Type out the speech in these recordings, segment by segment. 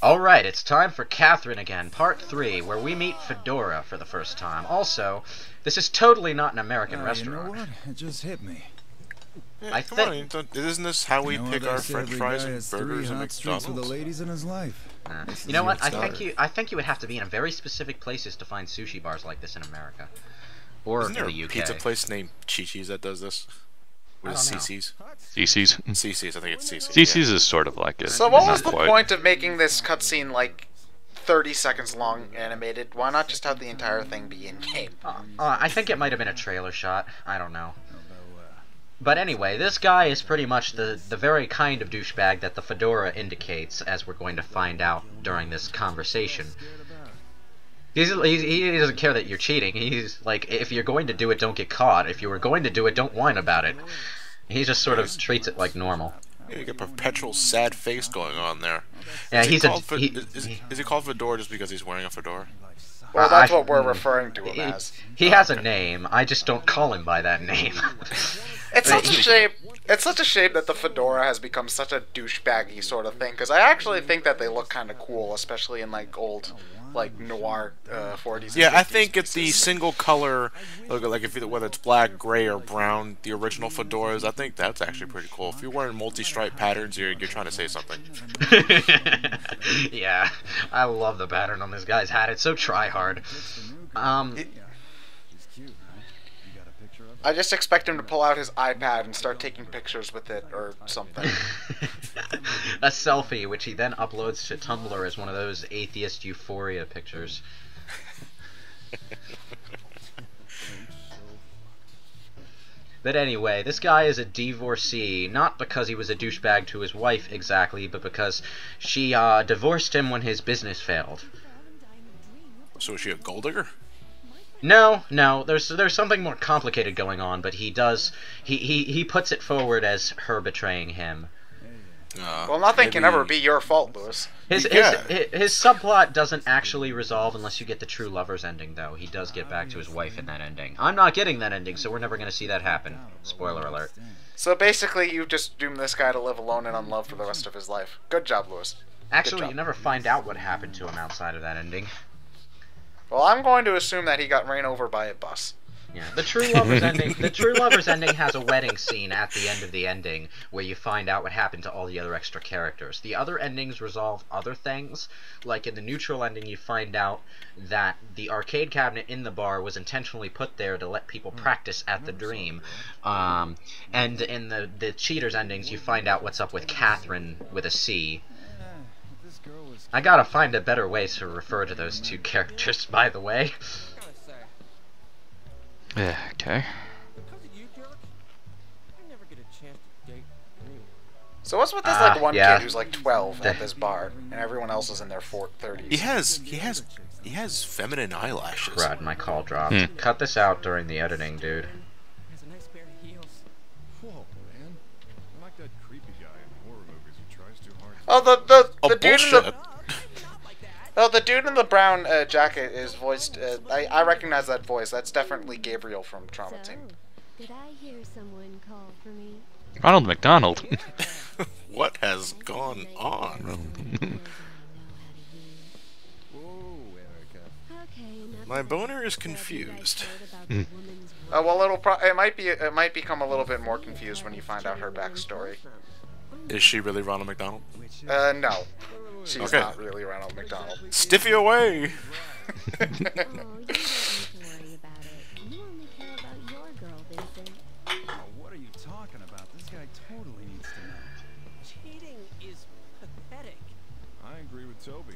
Alright, it's time for Katherine again, part 3, where we meet Fedora for the first time. Also, this is totally not an American restaurant. You know what? It just hit me. I Come think... on, isn't this how we pick our French fries and burgers at McDonald's? With the ladies in his life. You know what? I think you would have to be in very specific places to find sushi bars like this in America. Or Isn't there in the UK. a pizza place named Chi-Chi's that does this? What is CC's? CC's. CC's, I think it's CC's. CC's is sort of like it. So what was not the quite. point of making this cutscene like 30 seconds long animated? Why not just have the entire thing be in-game? I think it might have been a trailer shot. I don't know. But anyway, this guy is pretty much the very kind of douchebag that the fedora indicates, as we're going to find out during this conversation. He doesn't care that you're cheating. He's like, if you're going to do it, don't get caught. If you were going to do it, don't whine about it. He just sort of treats it like normal. Yeah, you get a perpetual sad face going on there. Yeah, is he called Fedora just because he's wearing a fedora? Well, that's what we're referring to him as. He has a name. I just don't call him by that name. It's such a shame. It's such a shame that the fedora has become such a douchebaggy sort of thing. Because I actually think that they look kind of cool, especially in like old, like noir 40s. Yeah, I think it's the single color, like whether it's black, gray, or brown. The original fedoras, I think that's actually pretty cool. If you're wearing multi-stripe patterns, you're trying to say something. Yeah, I love the pattern on this guy's hat. It's so try-hard. I just expect him to pull out his iPad and start taking pictures with it or something. A selfie, which he then uploads to Tumblr as one of those atheist euphoria pictures. But anyway, this guy is a divorcee, not because he was a douchebag to his wife exactly, but because she divorced him when his business failed. So is she a gold digger? No, there's something more complicated going on, but he puts it forward as her betraying him. Well, nothing can ever be your fault, Lewis. His subplot doesn't actually resolve unless you get the true lovers ending, though. He does get back to his wife in that ending. I'm not getting that ending, so we're never going to see that happen. Spoiler alert. So basically, you just doomed this guy to live alone and unloved for the rest of his life. Good job, Lewis. Actually, you never find out what happened to him outside of that ending. Well, I'm going to assume that he got ran over by a bus. Yeah, the true lovers ending. The true lovers ending has a wedding scene at the end of the ending where you find out what happened to all the other extra characters. The other endings resolve other things. Like in the neutral ending, you find out that the arcade cabinet in the bar was intentionally put there to let people practice at the dream. And in the cheaters endings, you find out what's up with Katherine with a C. I gotta find a better way to refer to those two characters, by the way. Yeah, okay. So what's with this like one kid who's like 12 at this bar, and everyone else is in their 30s? He has feminine eyelashes. Right, my call dropped. Cut this out during the editing, dude. Oh, the dude in bullshit. the dude in the brown jacket is voiced. I recognize that voice. That's definitely Gabriel from Trauma Team. Did I hear someone call for me? Ronald McDonald. What has gone on? My boner is confused. Well, it might become a little bit more confused when you find out her backstory. Is she really Ronald McDonald? No. She's Okay. not really Ronald McDonald. Stiffy away! Oh, you don't need to worry about it. You only care about your girl, Vincent. Oh, what are you talking about? This guy totally needs to know. Cheating is pathetic. I agree with Toby.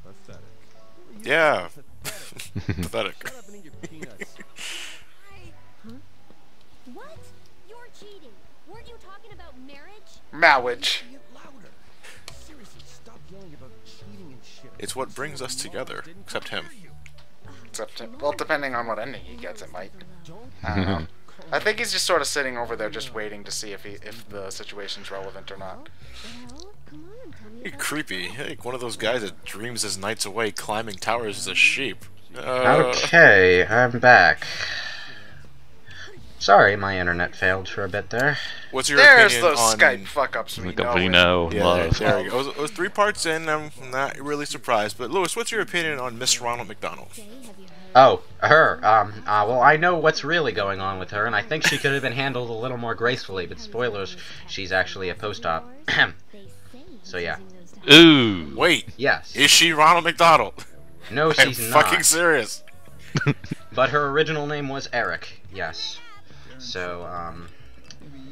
Pathetic. Yeah. Pathetic. Shut up and eat your peanuts. Huh? What? You're cheating. Weren't you talking about marriage? Marriage. Seriously, stop yelling about cheating and shit. It's what brings us together, except him. Well, depending on what ending he gets, it might. I don't know. I think he's just sort of sitting over there, just waiting to see if the situation's relevant or not. Well, come on, tell me You're about creepy. Like one of those guys that dreams his nights away climbing towers as a sheep. Okay, I'm back. Sorry, my internet failed for a bit there. What's your There's opinion those on... Skype fuck-ups we know. We know. Yeah, Love. there we go. It was 3 parts in. I'm not really surprised. But Lewis, what's your opinion on Miss Ronald McDonald? Oh, her. Well, I know what's really going on with her, and I think she could have been handled a little more gracefully, but spoilers, she's actually a post-op. So, yeah. Ooh. Wait, Yes. is she Ronald McDonald? No, I'm she's not. fucking serious. But her original name was Eric, yes. So,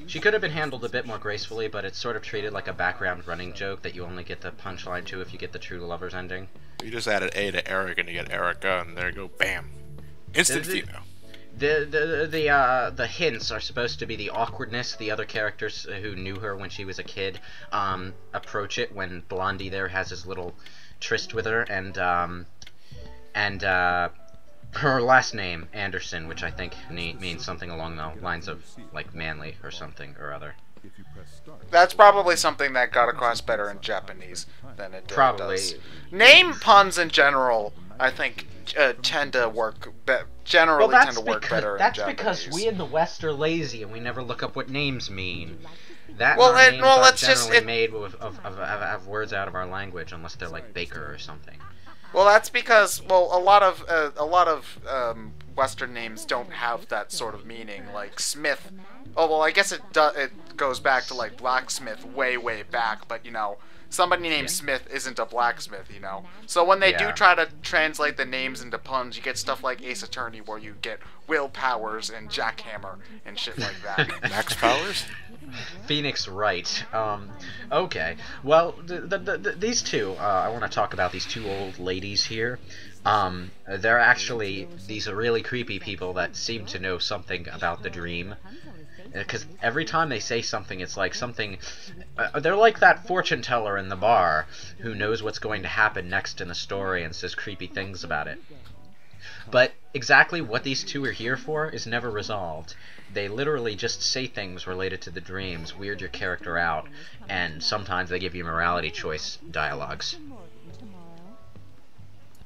she could have been handled a bit more gracefully, but it's sort of treated like a background running joke that you only get the punchline to if you get the True Lovers ending. You just added A to Eric and you get Erica, and there you go, bam. Instant female. The hints are supposed to be the awkwardness the other characters who knew her when she was a kid approach it when Blondie there has his little tryst with her, and her last name, Anderson, which I think means something along the lines of, like, manly or something or other. That's probably something that got across better in Japanese than it Probably. does. Name puns in general, I think, tend to work better in Japanese. That's because we in the West are lazy and we never look up what names mean. Names it's are just generally made of words out of our language, unless they're like Baker or something. Well, that's because a lot of Western names don't have that sort of meaning. Like Smith. Oh well, I guess it goes back to like blacksmith way back, but you know, somebody named Smith isn't a blacksmith, you know. So when they do try to translate the names into puns, you get stuff like Ace Attorney, where you get Will Powers and Jackhammer and shit like that. Max Powers? Phoenix Wright. Okay. Well, these two, I want to talk about these two old ladies here. They're actually these really creepy people that seem to know something about the dream. Because every time they say something, it's like something... they're like that fortune teller in the bar who knows what's going to happen next in the story and says creepy things about it. But exactly what these two are here for is never resolved. They literally just say things related to the dreams, weird your character out, and sometimes they give you morality choice dialogues.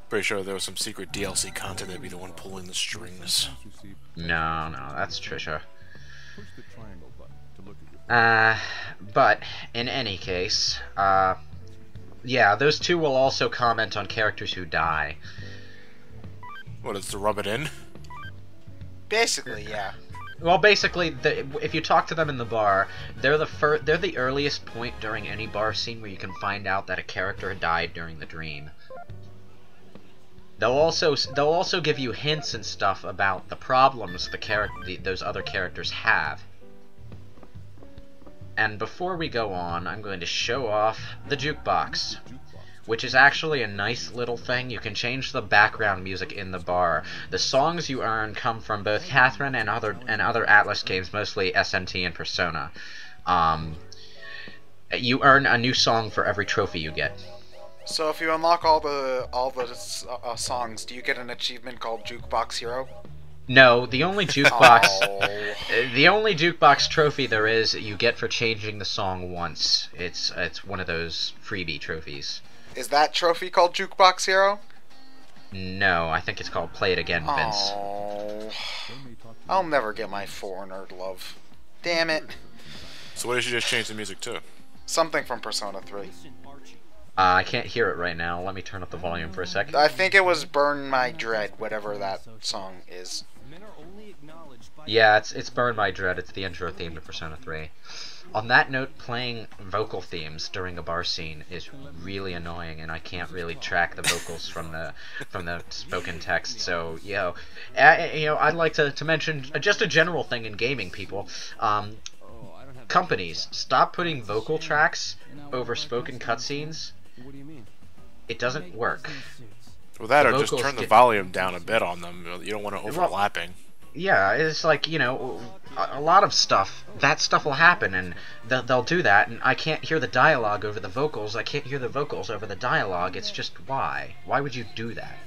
Pretty sure there was some secret DLC content that'd be the one pulling the strings. No, that's Trisha. But in any case, yeah, those two will also comment on characters who die. What, is to rub it in? Basically, yeah. Well, basically, if you talk to them in the bar, they're the earliest point during any bar scene where you can find out that a character died during the dream. They'll also give you hints and stuff about the problems those other characters have. And before we go on, I'm going to show off the jukebox, which is actually a nice little thing. You can change the background music in the bar. The songs you earn come from both Katherine and other Atlas games, mostly SNT and Persona. You earn a new song for every trophy you get. So if you unlock all the songs, do you get an achievement called Jukebox Hero? No, the only jukebox trophy there is you get for changing the song once. It's one of those freebie trophies. Is that trophy called Jukebox Hero? No, I think it's called Play It Again, Vince. Oh, I'll never get my foreigner love. Damn it. So what did you just change the music to? Something from Persona 3. I can't hear it right now. Let me turn up the volume for a second. I think it was Burn My Dread, whatever that song is. Yeah, it's Burn My Dread. It's the intro theme to Persona 3. On that note, playing vocal themes during a bar scene is really annoying, and I can't really track the vocals from the spoken text. So, I'd like to mention just a general thing in gaming, people. Companies, stop putting vocal tracks over spoken cutscenes. It doesn't work. Well, that or just turn the volume down a bit on them. You don't want it overlapping. Yeah, it's like, a lot of stuff, that stuff will happen, and they'll do that, and I can't hear the dialogue over the vocals, I can't hear the vocals over the dialogue, it's just why? Why would you do that?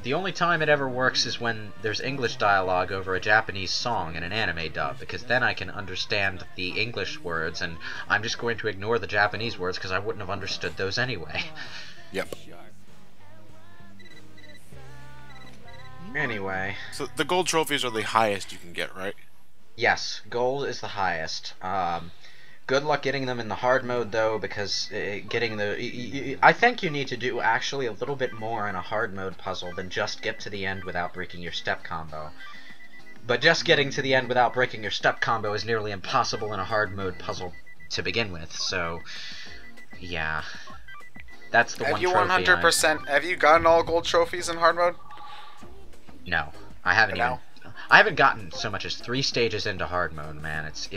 The only time it ever works is when there's English dialogue over a Japanese song in an anime dub, because then I can understand the English words, and I'm just going to ignore the Japanese words because I wouldn't have understood those anyway. Yep. Anyway, So the gold trophies are the highest you can get, right? yes, gold is the highest. Good luck getting them in the hard mode though, because getting the I think you need to do actually a little bit more in a hard mode puzzle than just get to the end without breaking your step combo. But just getting to the end without breaking your step combo is nearly impossible in a hard mode puzzle to begin with. So, yeah, that's the Have one you trophy 100%? Have you gotten all gold trophies in hard mode? No, I haven't No? even. I haven't gotten so much as 3 stages into hard mode, man. It's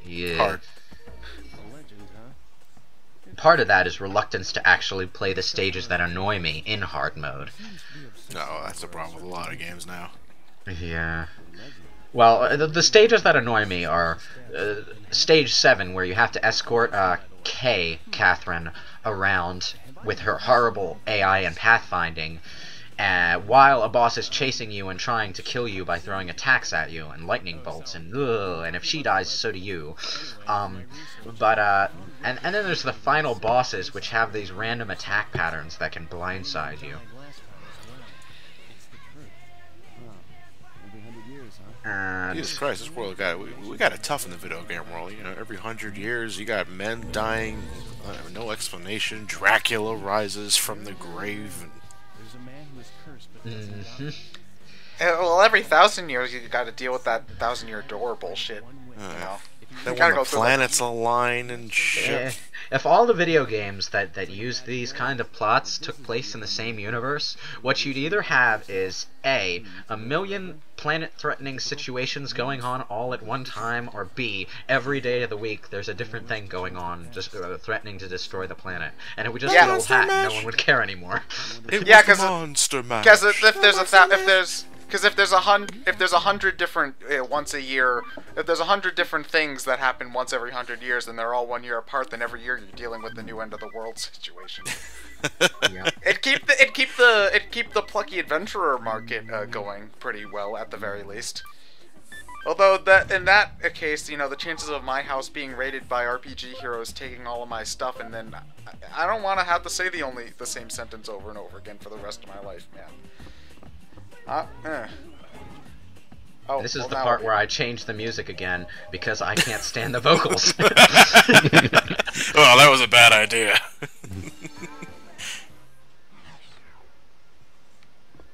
yeah. Hard. A legend, huh? Part of that is reluctance to actually play the stages that annoy me in hard mode. No, that's the problem with a lot of games now. Yeah. Well, the stages that annoy me are stage 7, where you have to escort Katherine around with her horrible AI and pathfinding, while a boss is chasing you and trying to kill you by throwing attacks at you and lightning bolts, and if she dies, so do you. And then there's the final bosses, which have these random attack patterns that can blindside you. And Jesus Christ, this world we got it tough in the video game world. You know, every 100 years you got men dying, no explanation. Dracula rises from the grave. And... There's a man who is cursed, but Well, every 1,000 years you got to deal with that 1,000-year door bullshit. You know. then gotta when go the through the- planets align and shit. if all the video games that use these kind of plots took place in the same universe, what you'd either have is A, a million planet-threatening situations going on all at one time, or B, every day of the week there's a different thing going on, just threatening to destroy the planet. And it would just Yeah. be old hat, and no one would care anymore. It Yeah, was 'cause monster mash. Because if there's 100 different once a year, if there's 100 different things that happen once every 100 years, and they're all 1 year apart, then every year you're dealing with the new end of the world situation. Yeah. It keep the plucky adventurer market going pretty well at the very least. Although in that case, you know, the chances of my house being raided by RPG heroes taking all of my stuff, and then I don't want to have to say the same sentence over and over again for the rest of my life, man. Oh, This is well, the now- part where I change the music again, because I can't stand the vocals. Well, that was a bad idea.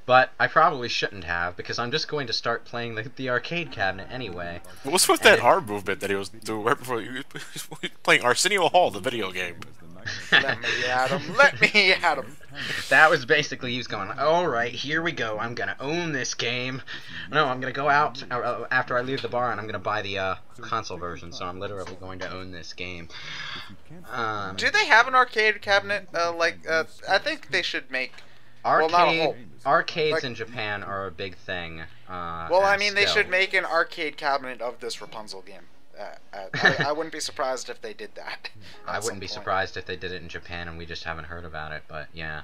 But I probably shouldn't have, because I'm just going to start playing the arcade cabinet anyway. What's with that arm movement that he was doing right before he was playing Arsenio Hall, the video game? Let me at him. Let me at him. That was basically he was going, alright, here we go, I'm gonna own this game. No, I'm gonna go out after I leave the bar and I'm gonna buy the console version, so I'm literally going to own this game. Do they have an arcade cabinet? I think they should make. Arcade, Well, not a whole. arcades Like- in Japan are a big thing. Well, I mean, they still. should make an arcade cabinet of this Rapunzel game. I wouldn't be surprised if they did that. I at wouldn't be some point. surprised if they did it in Japan and we just haven't heard about it, but yeah.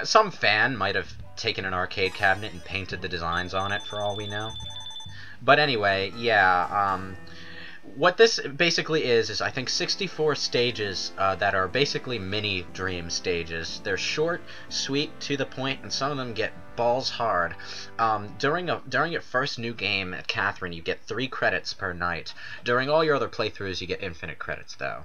Some fan might have taken an arcade cabinet and painted the designs on it for all we know. But anyway, yeah, what this basically is I think 64 stages that are basically mini dream stages. They're short, sweet, to the point, and some of them get balls hard. During your first new game at Katherine, you get 3 credits per night. During all your other playthroughs, you get infinite credits, though.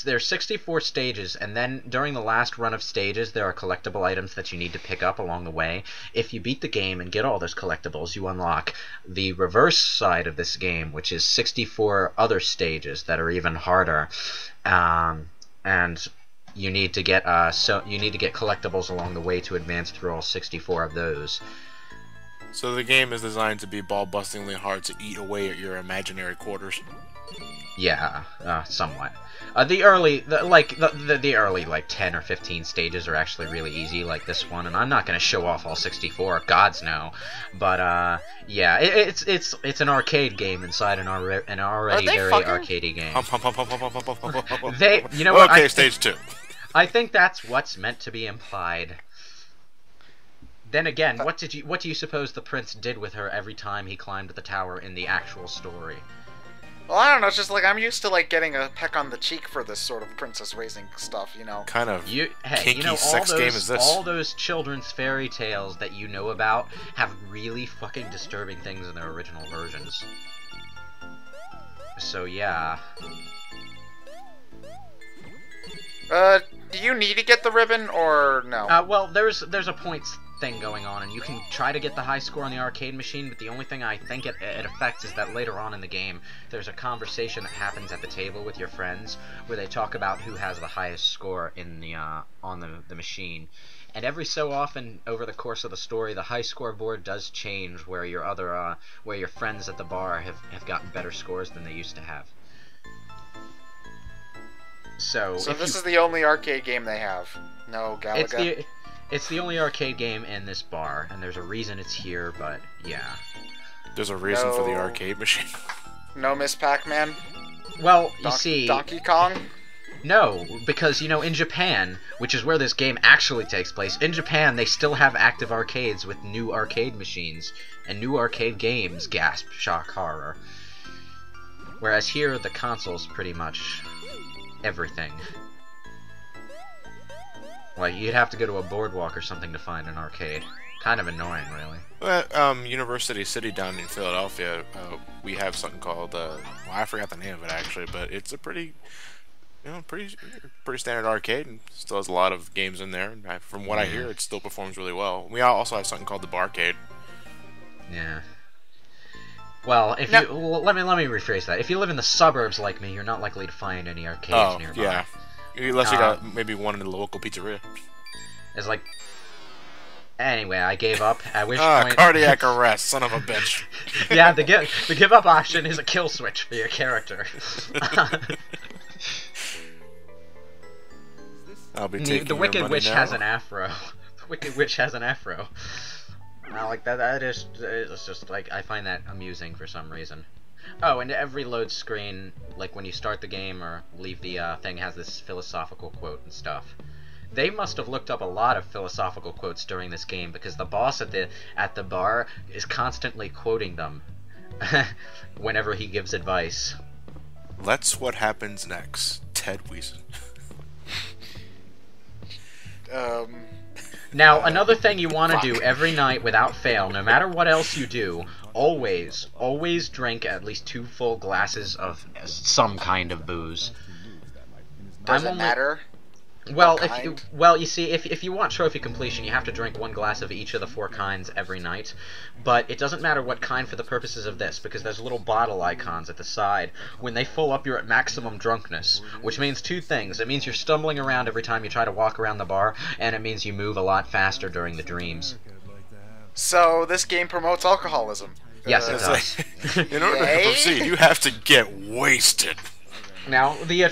There's 64 stages, and then during the last run of stages, there are collectible items that you need to pick up along the way. If you beat the game and get all those collectibles, you unlock the reverse side of this game, which is 64 other stages that are even harder. And you need to get collectibles along the way to advance through all 64 of those. So the game is designed to be ball-bustingly hard to eat away at your imaginary quarters. Yeah, somewhat. The early 10 or 15 stages are actually really easy, like this one, and I'm not going to show off all 64, gods no. But yeah, it's an arcade game inside an already they very fucking- arcadey game. Hump, hump, hump, hump, hump, hump, hump, hump, hump, hump. They, you know what? Okay, stage 2. I think that's what's meant to be implied. Then again, what do you suppose the prince did with her every time he climbed the tower in the actual story? Well, I don't know. It's just like I'm used to like getting a peck on the cheek for this sort of princess raising stuff, you know. Kind of kinky all sex those, game is this? all those children's fairy tales that you know about have really fucking disturbing things in their original versions. So yeah. Do you need to get the ribbon or no? Well, there's a points thing going on, and you can try to get the high score on the arcade machine, but the only thing I think it affects is that later on in the game, there's a conversation that happens at the table with your friends, where they talk about who has the highest score in the on the machine. And every so often, over the course of the story, the high score board does change, where where your friends at the bar have gotten better scores than they used to have. So this is the only arcade game they have. No Galaga. It's the only arcade game in this bar, and there's a reason it's here, but yeah. There's a reason for the arcade machine. No Miss Pac-Man? Well, you see... Donkey Kong? No, because, you know, in Japan, which is where this game actually takes place, in Japan they still have active arcades with new arcade machines, and new arcade games, gasp, shock, horror. Whereas here, the console's pretty much everything. Like, you'd have to go to a boardwalk or something to find an arcade. Kind of annoying, really. Well, University City down in Philadelphia, we have something called, well, I forgot the name of it actually, but it's a pretty standard arcade, and still has a lot of games in there. And from what I hear, it still performs really well. We also have something called the Barcade. Yeah. Well, if you let me rephrase that. If you live in the suburbs like me, you're not likely to find any arcades nearby. Yeah. Unless you got maybe one in the local pizzeria. It's like... Anyway, I gave up, at which point... Cardiac arrest, son of a bitch. Yeah, the give up option is a kill switch for your character. I'll be taking the Wicked Witch now. has an afro. The Wicked Witch has an afro. Like, that is... It's just, like, I find that amusing for some reason. Oh, and every load screen, like when you start the game or leave the thing, has this philosophical quote and stuff. They must have looked up a lot of philosophical quotes during this game, because the boss at the bar is constantly quoting them whenever he gives advice. Let's what happens next. Ted Weason. Now, another thing you want to do every night without fail, no matter what else you do, always drink at least 2 full glasses of some kind of booze. Does it matter? Well, you see, if you want trophy completion, you have to drink 1 glass of each of the 4 kinds every night. But it doesn't matter what kind for the purposes of this, because there's little bottle icons at the side. When they fill up, you're at maximum drunkenness, which means 2 things. It means you're stumbling around every time you try to walk around the bar, and it means you move a lot faster during the dreams. So this game promotes alcoholism. Yes, it does. In order to proceed, you have to get wasted. Now, the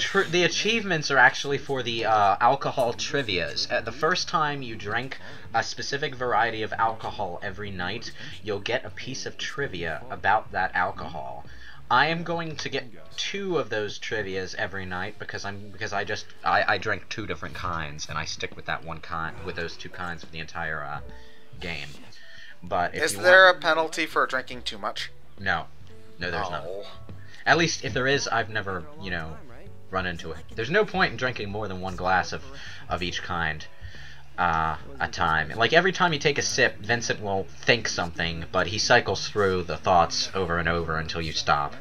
achievements are actually for the alcohol trivias. The first time you drink a specific variety of alcohol every night, you'll get a piece of trivia about that alcohol. I am going to get 2 of those trivias every night because I drink 2 different kinds, and I stick with that one kind, with those 2 kinds for the entire game. But if there a penalty for drinking too much? No, there's not. At least, if there is, I've never, run into it. There's no point in drinking more than 1 glass of each kind a time. Like, every time you take a sip, Vincent will think something, but he cycles through the thoughts over and over until you stop.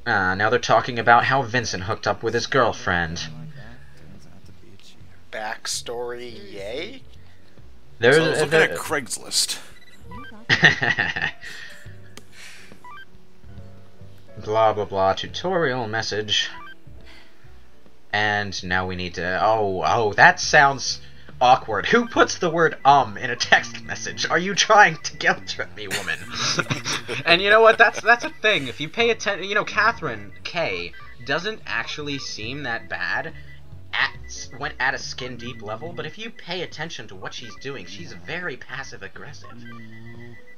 Now they're talking about how Vincent hooked up with his girlfriend. Backstory, yay? So I was looking at Craigslist. Blah blah blah, tutorial message. And now we need to... Oh, that sounds awkward. Who puts the word in a text message? Are you trying to guilt trip me, woman? And you know what, that's a thing. If you pay attention, Katherine K doesn't actually seem that bad at a skin deep level, but if you pay attention to what she's doing, she's very passive aggressive.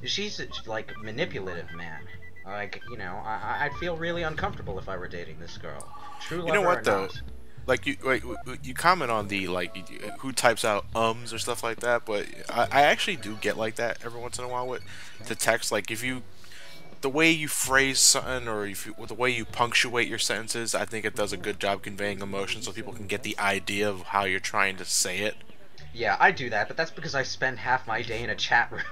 She's like manipulative, man. Like, I'd feel really uncomfortable if I were dating this girl. True lover. You know what though? Not. Like you comment on the who types out or stuff like that, but I actually do get like that every once in a while to text. Like if you the way you phrase something, or the way you punctuate your sentences, I think it does a good job conveying emotion, so people can get the idea of how you're trying to say it. Yeah, I do that, but that's because I spend half my day in a chat room.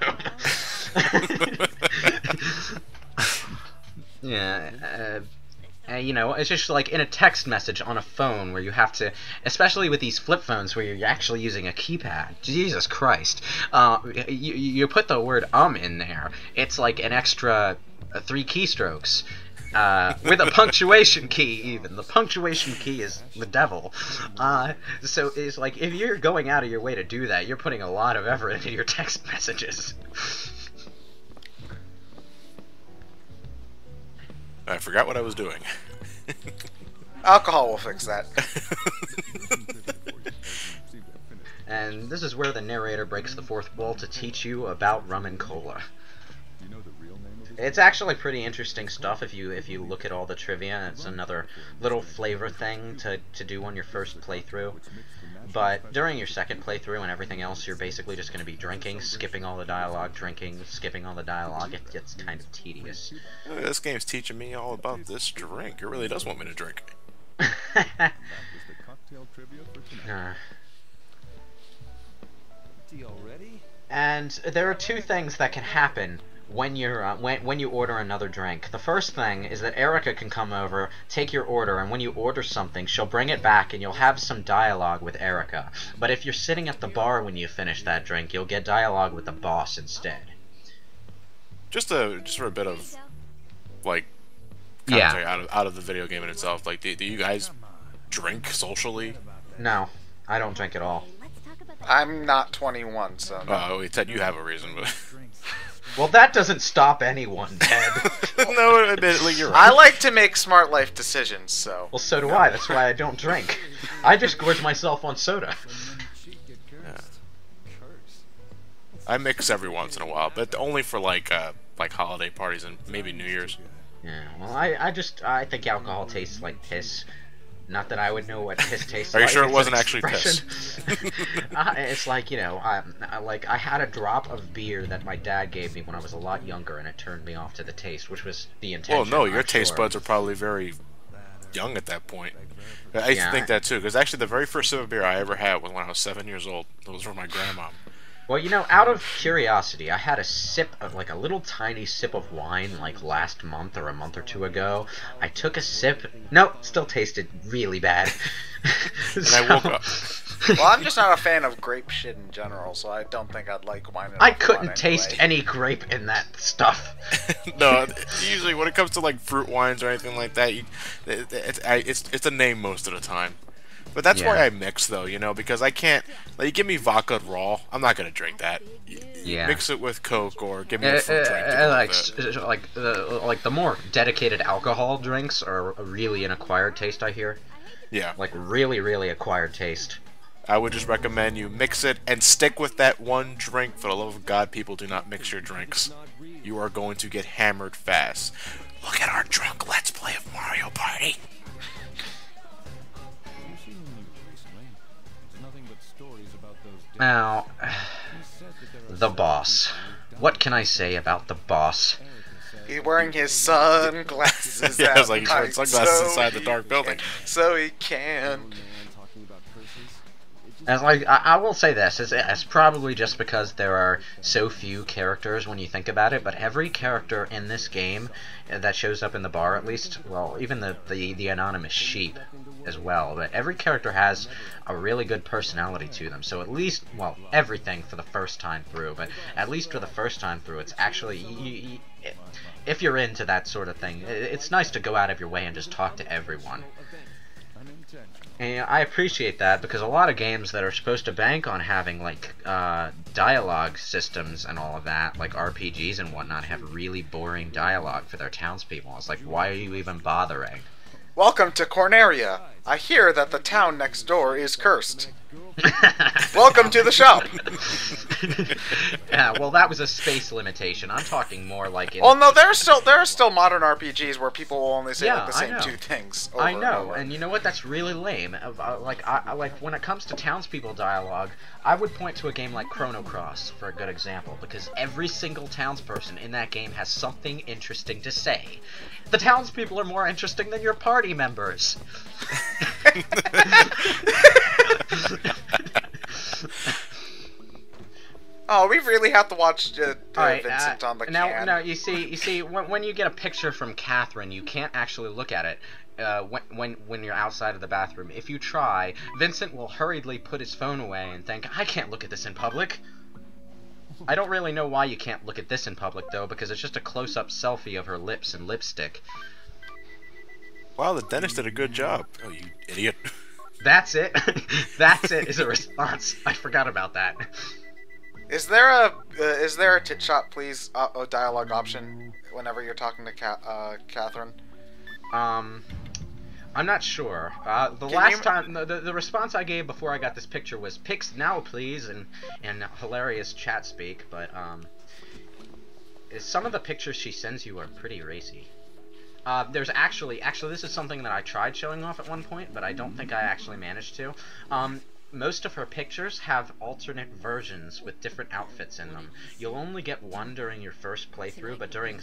Yeah, you know, it's just like in a text message on a phone where you have to, especially with these flip phones where you're actually using a keypad. Jesus Christ. You put the word in there. It's like an extra 3 keystrokes. With a punctuation key, even. The punctuation key is the devil. So it's like, if you're going out of your way to do that, you're putting a lot of effort into your text messages. I forgot what I was doing. Alcohol will fix that. And this is where the narrator breaks the fourth wall to teach you about rum and cola. It's actually pretty interesting stuff if you look at all the trivia. It's another little flavor thing to do on your first playthrough. But during your second playthrough and everything else, you're basically just going to be drinking, skipping all the dialogue, drinking, skipping all the dialogue. It gets kind of tedious. This game's teaching me all about this drink. It really does want me to drink. And there are 2 things that can happen when you're when you order another drink. The first thing is that Erica can come over, take your order, and when you order something, she'll bring it back and you'll have some dialogue with Erica. But if you're sitting at the bar when you finish that drink, you'll get dialogue with the boss instead. Just for a bit of like commentary out of the video game in itself. Like, do you guys drink socially? No, I don't drink at all. I'm not 21, so no. Oh, it said you have a reason, but Well, that doesn't stop anyone, Ted. no, admittedly, you're I right. like to make smart life decisions, so. Well, so do I. That's why I don't drink. I just gorge myself on soda. Yeah. I mix every once in a while, but only for like holiday parties and maybe New Year's. Yeah, well, I think alcohol tastes like piss. Not that I would know what piss tastes Are like. you sure it It's wasn't an actually piss? expression. It's like, you know, I had a drop of beer that my dad gave me when I was a lot younger, and it turned me off to the taste, which was the intention. Well, no, your I'm taste sure. buds are probably very young at that point. I used to think that too, because actually the very first sip of beer I ever had was when I was 7 years old. It was from my grandma. Well, you know, out of curiosity, I had a sip of, like, a little tiny sip of wine, like, last month or a month or 2 ago. I took a sip. Nope, still tasted really bad. And I woke up. Well, I'm just not a fan of grape shit in general, so I don't think I'd like wine. I couldn't taste any grape in that stuff. No, usually when it comes to like fruit wines or anything like that, it's a name most of the time. But that's why I mix, though, you know, because I can't. Like, you give me vodka raw, I'm not gonna drink that. Yeah. Mix it with Coke or give me a fruit drink. To go with it. Like the more dedicated alcohol drinks are really an acquired taste, I hear. Yeah. Like really, really acquired taste. I would just recommend you mix it and stick with that one drink. For the love of God, people, do not mix your drinks. You are going to get hammered fast. Look at our drunk Let's Play of Mario Party. Now, the boss. What can I say about the boss? He's wearing his sunglasses. Yeah, at I was like, he's wearing night, sunglasses so inside the he dark building. So he can. As like, I will say this, it's probably just because there are so few characters when you think about it, but every character in this game that shows up in the bar, at least, well, even the anonymous sheep as well, but every character has a really good personality to them, so at least, well, everything for the first time through, but at least for the first time through, it's actually, if you're into that sort of thing, it's nice to go out of your way and just talk to everyone. And I appreciate that, because a lot of games that are supposed to bank on having, like, dialogue systems and all of that, like RPGs and whatnot, have really boring dialogue for their townspeople. It's like, why are you even bothering? Welcome to Corneria. I hear that the town next door is cursed. Welcome to the shop. Yeah, well, that was a space limitation. I'm talking more like in... Well, no, there are still modern RPGs where people will only say like the I same know. two things. Over I know, over. and you know what? That's really lame. Like when it comes to townspeople dialogue, I would point to a game like Chrono Cross for a good example, because every single townsperson in that game has something interesting to say. The townspeople are more interesting than your party members. Oh, we really have to watch Alright, Vincent on the now, can. now you see, when you get a picture from Katherine, you can't actually look at it. When you're outside of the bathroom, if you try, Vincent will hurriedly put his phone away and think, I can't look at this in public. I don't really know why you can't look at this in public, though, because it's just a close-up selfie of her lips and lipstick. Wow, the dentist did a good job. Oh, you idiot. That's it. That's it is a response. I forgot about that. Is there a tit shot, please, dialogue option whenever you're talking to Katherine? I'm not sure. The response I gave before I got this picture was "Pics now, please," and hilarious chat speak. But some of the pictures she sends you are pretty racy. There's actually this is something that I tried showing off at one point, but I don't think I actually managed to. Most of her pictures have alternate versions with different outfits in them. You'll only get one during your first playthrough, but during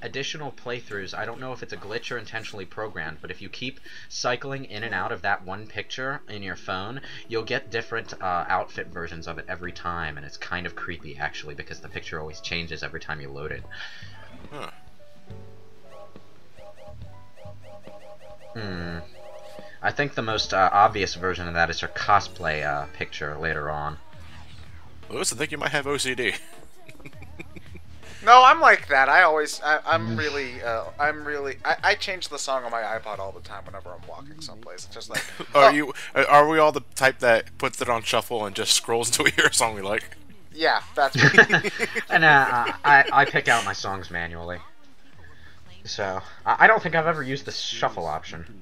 additional playthroughs, I don't know if it's a glitch or intentionally programmed, but if you keep cycling in and out of that one picture in your phone, you'll get different outfit versions of it every time, and it's kind of creepy, actually, because the picture always changes every time you load it. Huh. I think the most obvious version of that is her cosplay picture later on. Lewis, I think you might have OCD. No, I'm like that. I change the song on my iPod all the time whenever I'm walking someplace. It's just like, Are we all the type that puts it on shuffle and just scrolls until we hear a song we like? yeah, that's me. And I pick out my songs manually. So, I don't think I've ever used the shuffle option.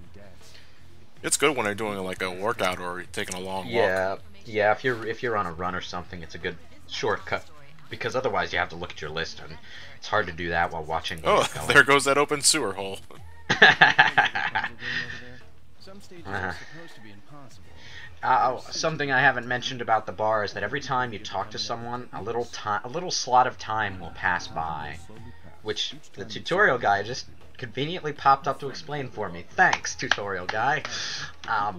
It's good when you're doing like a workout or taking a long walk. Yeah. If you're on a run or something, it's a good shortcut, because otherwise you have to look at your list, and it's hard to do that while watching. Oh, there goes that open sewer hole. Some stages are supposed to be impossible. Something I haven't mentioned about the bar is that every time you talk to someone, a little slot of time will pass by, which the tutorial guy just conveniently popped up to explain for me. Thanks, tutorial guy.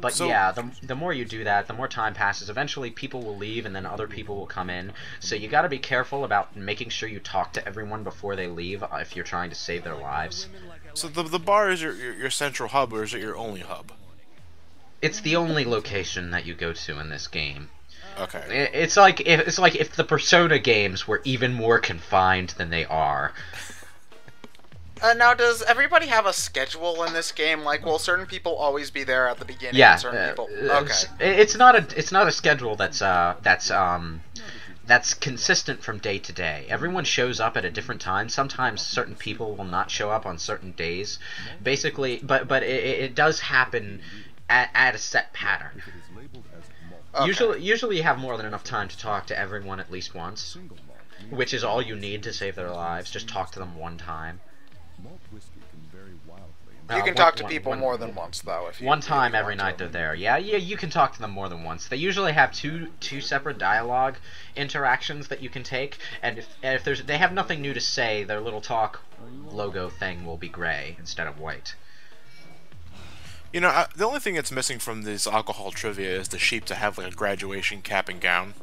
But so, yeah, the more you do that, the more time passes. Eventually people will leave and then other people will come in. So you gotta be careful about making sure you talk to everyone before they leave if you're trying to save their lives. So the bar is your central hub, or is it your only hub? It's the only location that you go to in this game. Okay. It's like if the Persona games were even more confined than they are. Now, does everybody have a schedule in this game? Like, will certain people always be there at the beginning? Yeah. And certain people. Okay. It's not a schedule that's consistent from day to day. Everyone shows up at a different time. Sometimes certain people will not show up on certain days. Basically, but it does happen at a set pattern. Okay. Usually you have more than enough time to talk to everyone at least once, which is all you need to save their lives. Just talk to them one time. You can talk to people more than once, though. If you, one time if you every want night to. they're there. Yeah, you can talk to them more than once. They usually have two separate dialogue interactions that you can take, and if they have nothing new to say, their little talk logo thing will be gray instead of white. You know, the only thing that's missing from this alcohol trivia is the sheep to have like a graduation cap and gown.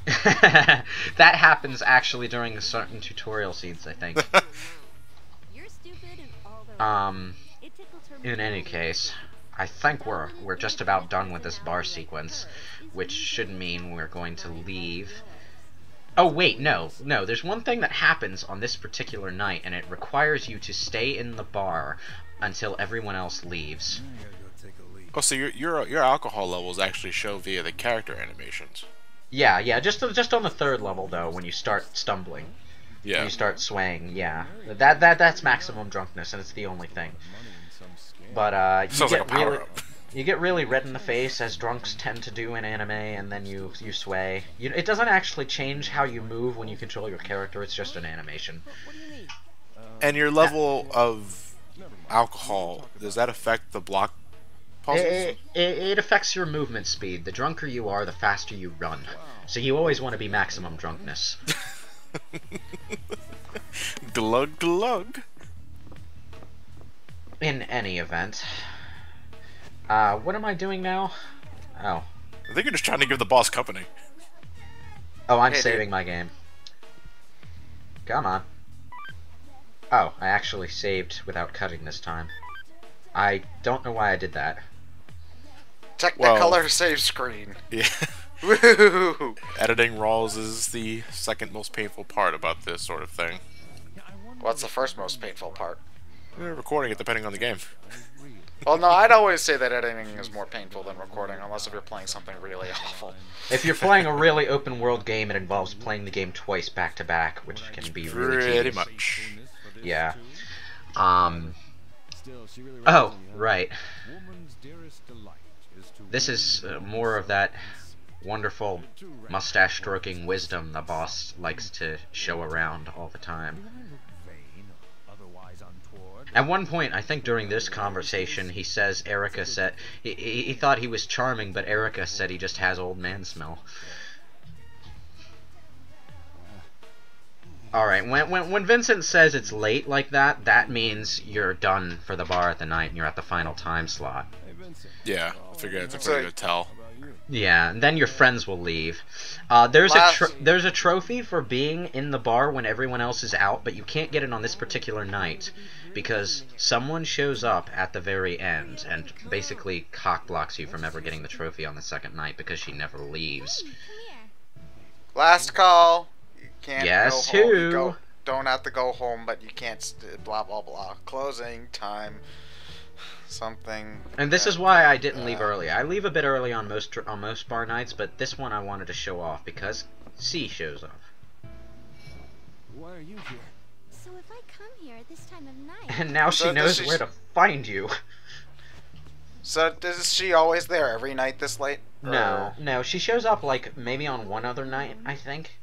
That happens actually during certain tutorial scenes, I think. You're stupid and all the In any case, I think we're just about done with this bar sequence, which should mean we're going to leave. Oh wait, no, there's one thing that happens on this particular night, and it requires you to stay in the bar until everyone else leaves. Oh, so your alcohol levels actually show via the character animations. Yeah, just on the third level though, when you start stumbling. Yeah. When you start swaying, yeah. That's maximum drunkenness, and it's the only thing. But you Sounds get like a power really, up. You get really red in the face, as drunks tend to do in anime, and then you sway. It doesn't actually change how you move when you control your character, it's just an animation. And your level of alcohol, does that affect the block puzzles? It affects your movement speed. The drunker you are, the faster you run. So you always want to be maximum drunkness. Glug glug. In any event. What am I doing now? Oh. I think you're just trying to give the boss company. Oh, I'm Hey, saving my game. Come on. Oh, I actually saved without cutting this time. I don't know why I did that. Technicolor save screen. Yeah. Woohoo! Editing RAWs is the second most painful part about this sort of thing. What's the first most painful part? Recording it depending on the game. Well, no, I'd always say that editing is more painful than recording, unless if you're playing something really awful. If you're playing a really open world game, it involves playing the game twice back to back, which can be really Pretty tedious. much. Yeah. Still, she really Oh, relies on you. right. Woman's dearest delight is to This is more of that wonderful mustache stroking wisdom the boss likes to show around all the time. vain or otherwise untoward. At one point, I think during this conversation, he says Erica said he thought he was charming, but Erica said he just has old man smell. Alright, when Vincent says it's late like that, that means you're done for the bar at the night and you're at the final time slot. Hey, Vincent. Yeah, I figure it's a So- pretty good tell. How about you? Yeah, and then your friends will leave. There's a trophy for being in the bar when everyone else is out, but you can't get it on this particular night because someone shows up at the very end and basically cock blocks you from ever getting the trophy on the second night because she never leaves. Last call. You can't Yes, go home. who? You don't have to go home, but you can't. Blah blah blah. Closing time. Something. And this is why I didn't leave early. I leave a bit early on most bar nights, but this one I wanted to show off because C shows up. Why are you here? So if I come here at this time of night, And now So she knows this is- where to find you. So is she always there every night this late? No, no, she shows up like maybe on one other night, I think.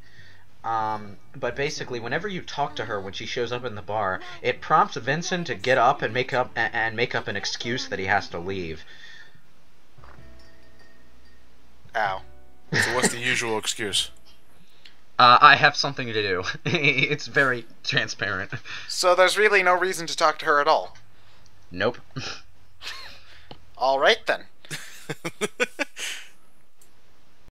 But basically, whenever you talk to her when she shows up in the bar, it prompts Vincent to get up and make up an excuse that he has to leave. Ow. So what's the usual excuse? I have something to do. It's very transparent. So there's really no reason to talk to her at all. Nope. All right then.